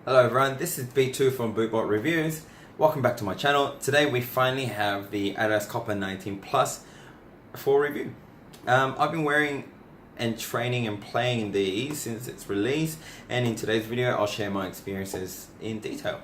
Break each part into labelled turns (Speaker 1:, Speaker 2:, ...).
Speaker 1: Hello everyone, this is B2 from Bootbot Reviews. Welcome back to my channel. Today we finally have the adidas Copa 19 Plus for review. I've been wearing and training and playing these since its release, and in today's video I'll share my experiences in detail.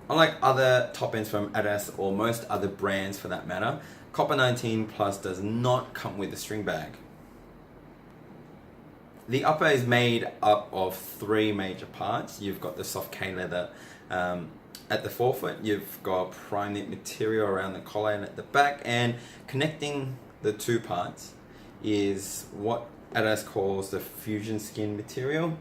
Speaker 1: Unlike other top ends from adidas or most other brands for that matter, Copa 19 Plus does not come with a string bag. The upper is made up of three major parts. You've got the soft K leather at the forefoot, you've got prime knit material around the collar and at the back, and connecting the two parts is what adidas calls the fusion skin material.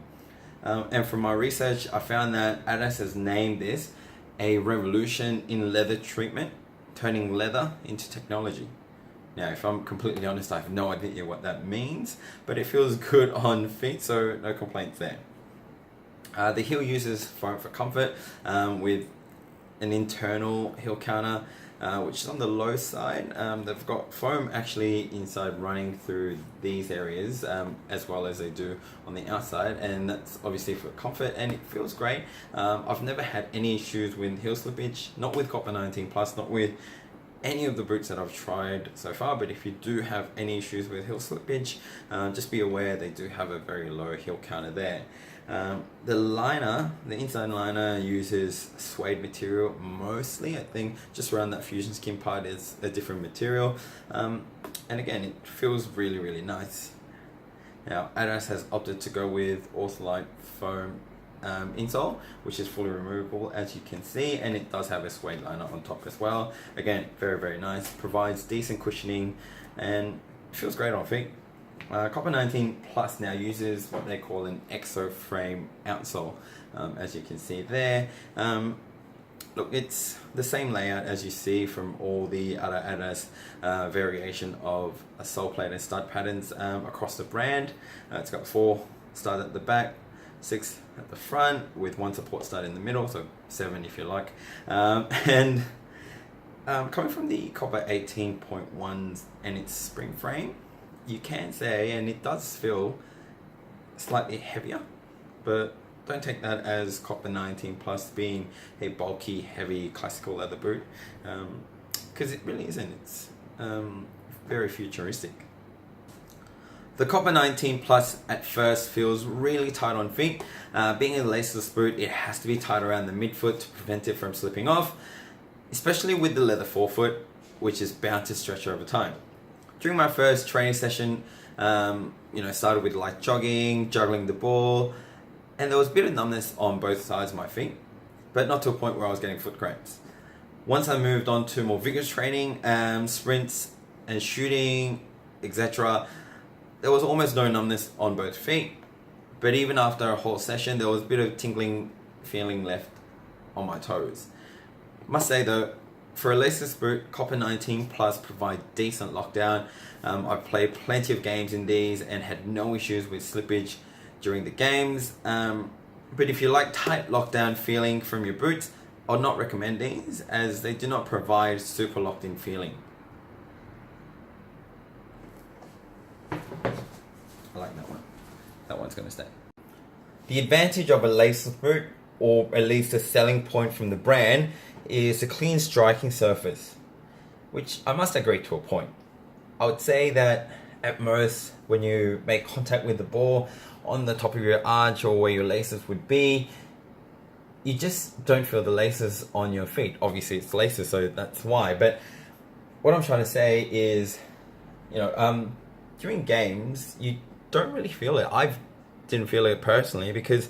Speaker 1: And from my research, I found that adidas has named this a revolution in leather treatment, turning leather into technology. Now, if I'm completely honest, I have no idea what that means, but it feels good on feet, so no complaints there. The heel uses foam for comfort with an internal heel counter, which is on the low side. They've got foam actually inside running through these areas as well as they do on the outside, and that's obviously for comfort, and it feels great. I've never had any issues with heel slippage, not with Copa 19 Plus, not with any of the boots that I've tried so far, but if you do have any issues with heel slippage, just be aware they do have a very low heel counter there. The liner, the inside liner, uses suede material mostly. I think just around that fusion skin part is a different material, and again it feels really nice. Now adidas has opted to go with Ortholite foam insole, which is fully removable as you can see, and it does have a suede liner on top as well. Again, very nice, provides decent cushioning and feels great on feet. Copa 19 Plus now uses what they call an exo frame outsole, as you can see there. Look, it's the same layout as you see from all the other adidas variation of a sole plate and stud patterns across the brand. It's got 4 studs at the back, 6 at the front, with 1 support stud in the middle, so 7 if you like. Coming from the Copa 18.1s and its spring frame, you can say, and it does feel slightly heavier, but don't take that as Copa 19 Plus being a bulky, heavy, classical leather boot, because it really isn't. It's very futuristic. The Copa 19 Plus at first feels really tight on feet. Being a laceless boot, it has to be tight around the midfoot to prevent it from slipping off, especially with the leather forefoot, which is bound to stretch over time. During my first training session, started with light jogging, juggling the ball, and there was a bit of numbness on both sides of my feet, but not to a point where I was getting foot cramps. Once I moved on to more vigorous training, sprints and shooting, etc., there was almost no numbness on both feet, but even after a whole session, there was a bit of tingling feeling left on my toes. Must say though, for a laceless boot, Copa 19 Plus provide decent lockdown. I've played plenty of games in these and had no issues with slippage during the games. But if you like tight lockdown feeling from your boots, I'd not recommend these, as they do not provide super locked in feeling. I like that one. That one's going to stay. The advantage of a laceless boot, or at least a selling point from the brand, is a clean striking surface, which I must agree to a point. I would say that at most, when you make contact with the ball on the top of your arch or where your laces would be, you just don't feel the laces on your feet. Obviously it's laces, so that's why. But what I'm trying to say is, during games, you don't really feel it. I didn't feel it personally because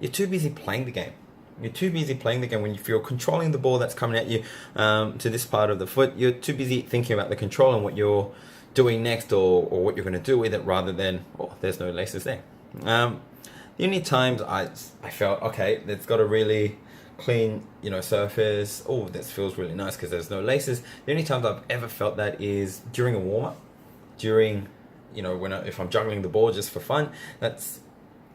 Speaker 1: you're too busy playing the game. You're too busy playing the game. When you're controlling the ball that's coming at you to this part of the foot, you're too busy thinking about the control and what you're doing next, or what you're going to do with it, rather than, there's no laces there. The only times I felt, okay, it's got a really clean, surface. Oh, this feels really nice because there's no laces. The only times I've ever felt that is during a warm-up, during, if I'm juggling the ball just for fun. That's,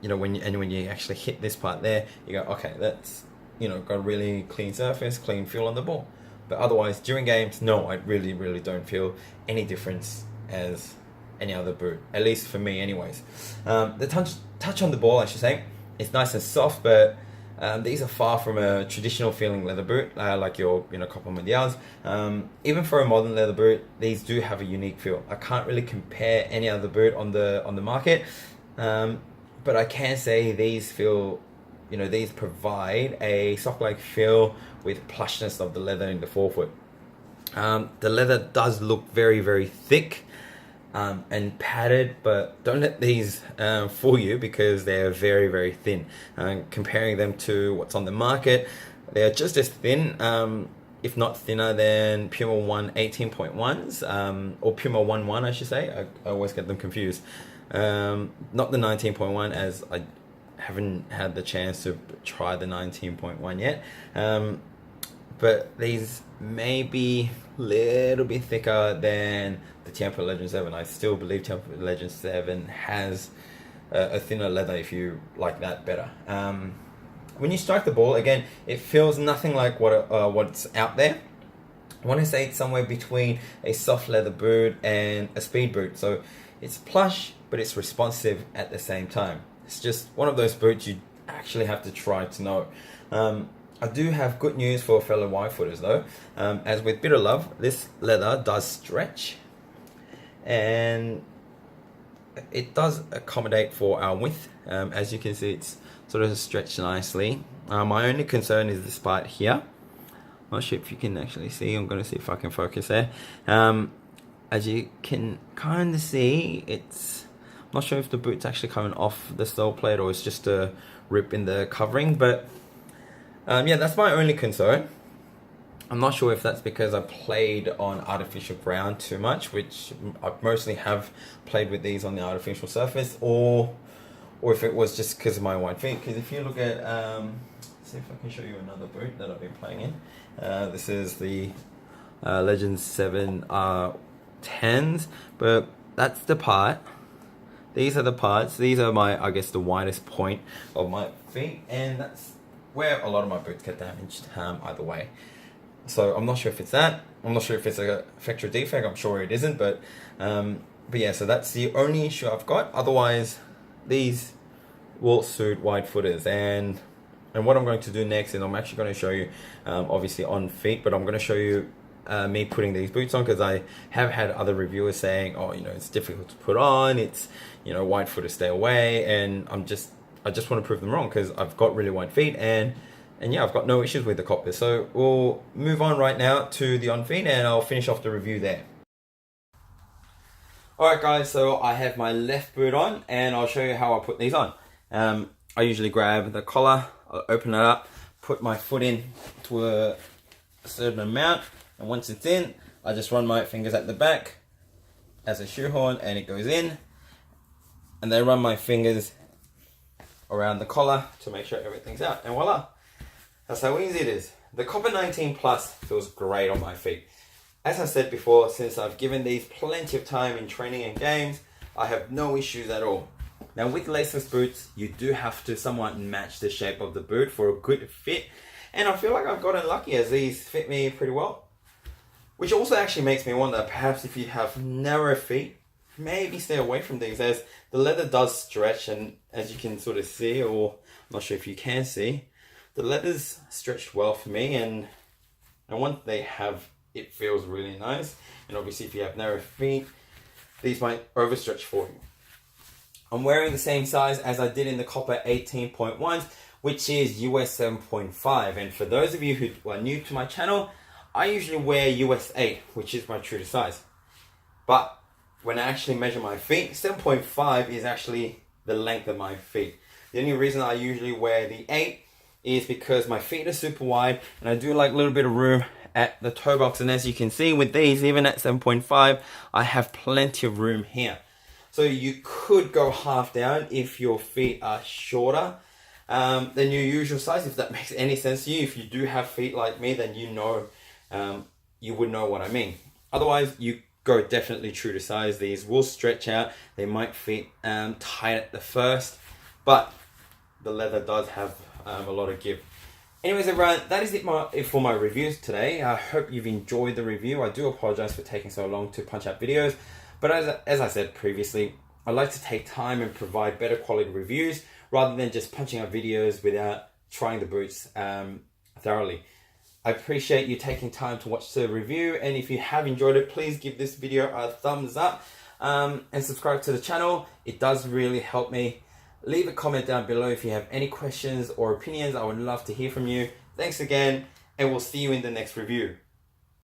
Speaker 1: when you actually hit this part there, you go, okay, that's, got a really clean surface, clean feel on the ball. But otherwise, during games, no, I really don't feel any difference as any other boot, at least for me anyways. The touch on the ball, I should say, is nice and soft, but These are far from a traditional feeling leather boot, like your Copa Mundials. Even for a modern leather boot, these do have a unique feel. I can't really compare any other boot on the market, but I can say these feel, these provide a sock-like feel with plushness of the leather in the forefoot. The leather does look very, very thick and padded, but don't let these fool you, because they're very, very thin. Comparing them to what's on the market, they're just as thin, if not thinner than Puma 1 18.1s, or Puma 1 I should say. I always get them confused. Not the 19.1, as I haven't had the chance to try the 19.1 yet. But these may be a little bit thicker than the Tiempo Legend 7. I still believe Tiempo Legend 7 has a thinner leather, if you like that better. When you strike the ball, again, it feels nothing like what's out there. I want to say it's somewhere between a soft leather boot and a speed boot. So it's plush, but it's responsive at the same time. It's just one of those boots you actually have to try to know. I do have good news for fellow wide footers though. As with Bitter Love, this leather does stretch, and it does accommodate for our width. As you can see, it's sort of stretched nicely. My only concern is this part here. I'm not sure if you can actually see. I'm going to see if I can focus there. As you can kind of see, I'm not sure if the boot's actually coming off the sole plate or it's just a rip in the covering, but yeah, that's my only concern. I'm not sure if that's because I played on artificial ground too much, which I mostly have played with these on the artificial surface, or if it was just because of my wide feet. Because if you look at, see if I can show you another boot that I've been playing in. This is the Legend 7 10s, but that's the part. These are the parts. These are my, I guess, the widest point of my feet, and that's where a lot of my boots get damaged, either way. So I'm not sure if it's that. I'm not sure if it's a factory defect. I'm sure it isn't, but yeah, so that's the only issue I've got. Otherwise, these will suit wide footers. And what I'm going to do next is I'm actually going to show you, obviously on feet, but I'm going to show you me putting these boots on, because I have had other reviewers saying, oh, it's difficult to put on. It's, wide footers stay away, and I just want to prove them wrong, because I've got really wide feet, and yeah, I've got no issues with the Copa. So we'll move on right now to the on feet, and I'll finish off the review there. Alright guys, so I have my left boot on, and I'll show you how I put these on. I usually grab the collar, I'll open it up, put my foot in to a certain amount, and once it's in, I just run my fingers at the back as a shoehorn, and it goes in, and then run my fingers around the collar to make sure everything's out, and voila, that's how easy it is. The Copa 19 Plus feels great on my feet. As I said before, since I've given these plenty of time in training and games, I have no issues at all. Now with laceless boots, you do have to somewhat match the shape of the boot for a good fit, and I feel like I've gotten lucky, as these fit me pretty well. Which also actually makes me wonder, perhaps if you have narrow feet, maybe stay away from these, as the leather does stretch, and as you can sort of see, or I'm not sure if you can see, the leather's stretched well for me, and once they have, it feels really nice. And obviously if you have narrow feet, these might overstretch for you. I'm wearing the same size as I did in the Copa 18.1s, which is US 7.5, and for those of you who are new to my channel, I usually wear US 8, which is my true to size. But when I actually measure my feet, 7.5 is actually the length of my feet. The only reason I usually wear the 8 is because my feet are super wide, and I do like a little bit of room at the toe box. And as you can see with these, even at 7.5, I have plenty of room here. So you could go half down if your feet are shorter than your usual size, if that makes any sense to you. If you do have feet like me, then you would know what I mean. Otherwise, you go definitely true to size. These will stretch out. They might fit tight at the first, but the leather does have a lot of give. Anyways, everyone, that is it for my reviews today. I hope you've enjoyed the review. I do apologize for taking so long to punch out videos, but as I said previously, I like to take time and provide better quality reviews rather than just punching out videos without trying the boots thoroughly. I appreciate you taking time to watch the review, and if you have enjoyed it, please give this video a thumbs up and subscribe to the channel. It does really help me. Leave a comment down below if you have any questions or opinions. I would love to hear from you. Thanks again, and we'll see you in the next review.